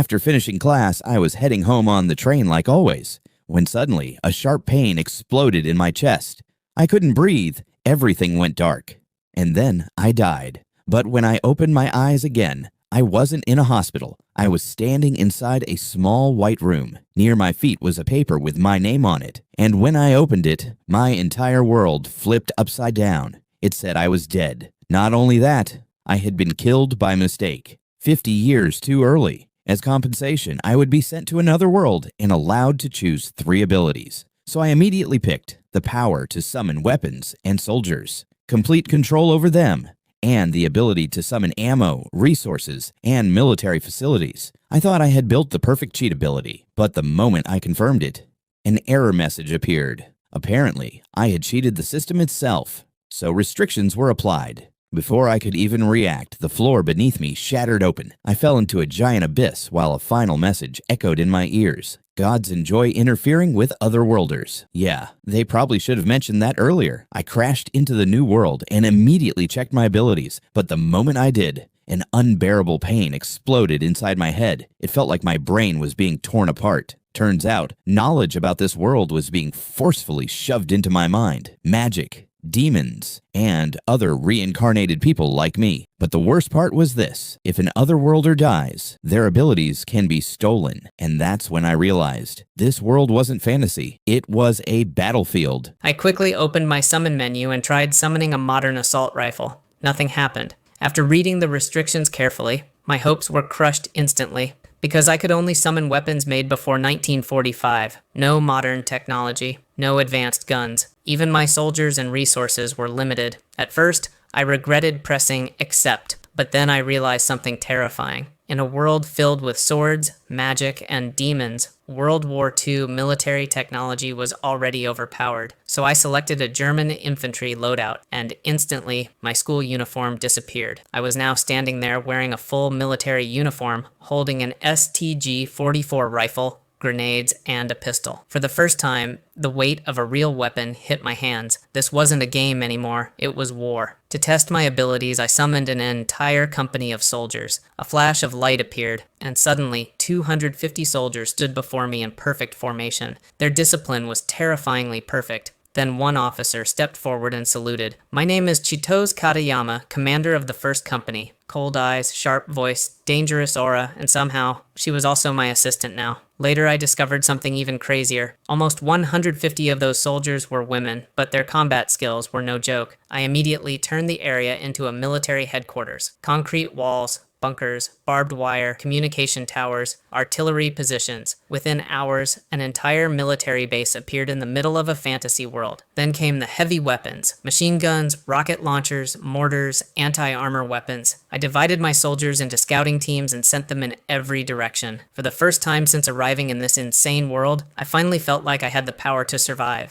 After finishing class, I was heading home on the train like always, when suddenly a sharp pain exploded in my chest. I couldn't breathe, everything went dark. And then I died. But when I opened my eyes again, I wasn't in a hospital. I was standing inside a small white room. Near my feet was a paper with my name on it, and when I opened it, my entire world flipped upside down. It said I was dead. Not only that, I had been killed by mistake, 50 years too early. As compensation, I would be sent to another world and allowed to choose 3 abilities. So I immediately picked the power to summon weapons and soldiers, complete control over them, and the ability to summon ammo, resources, and military facilities. I thought I had built the perfect cheat ability, but the moment I confirmed it, an error message appeared. Apparently, I had cheated the system itself, so restrictions were applied. Before I could even react, the floor beneath me shattered open. I fell into a giant abyss while a final message echoed in my ears. Gods enjoy interfering with otherworlders. Yeah, they probably should have mentioned that earlier. I crashed into the new world and immediately checked my abilities, but the moment I did, an unbearable pain exploded inside my head. It felt like my brain was being torn apart. Turns out, knowledge about this world was being forcefully shoved into my mind. Magic, demons, and other reincarnated people like me. But the worst part was this: if an otherworlder dies, their abilities can be stolen. And that's when I realized this world wasn't fantasy. It was a battlefield. I quickly opened my summon menu and tried summoning a modern assault rifle. Nothing happened. After reading the restrictions carefully, my hopes were crushed instantly, because I could only summon weapons made before 1945. No modern technology, no advanced guns. Even my soldiers and resources were limited. At first, I regretted pressing accept, but then I realized something terrifying. In a world filled with swords, magic, and demons, World War II military technology was already overpowered. So I selected a German infantry loadout, and instantly, my school uniform disappeared. I was now standing there wearing a full military uniform, holding an STG-44 rifle, grenades, and a pistol. For the first time, the weight of a real weapon hit my hands. This wasn't a game anymore, it was war. To test my abilities, I summoned an entire company of soldiers. A flash of light appeared, and suddenly 250 soldiers stood before me in perfect formation. Their discipline was terrifyingly perfect. Then one officer stepped forward and saluted. "My name is Chitoze Katayama, commander of the 1st Company." Cold eyes, sharp voice, dangerous aura, and somehow, she was also my assistant now. Later, I discovered something even crazier. Almost 150 of those soldiers were women, but their combat skills were no joke. I immediately turned the area into a military headquarters. Concrete walls, bunkers, barbed wire, communication towers, artillery positions. Within hours, an entire military base appeared in the middle of a fantasy world. Then came the heavy weapons: machine guns, rocket launchers, mortars, anti-armor weapons. I divided my soldiers into scouting teams and sent them in every direction. For the first time since arriving in this insane world, I finally felt like I had the power to survive.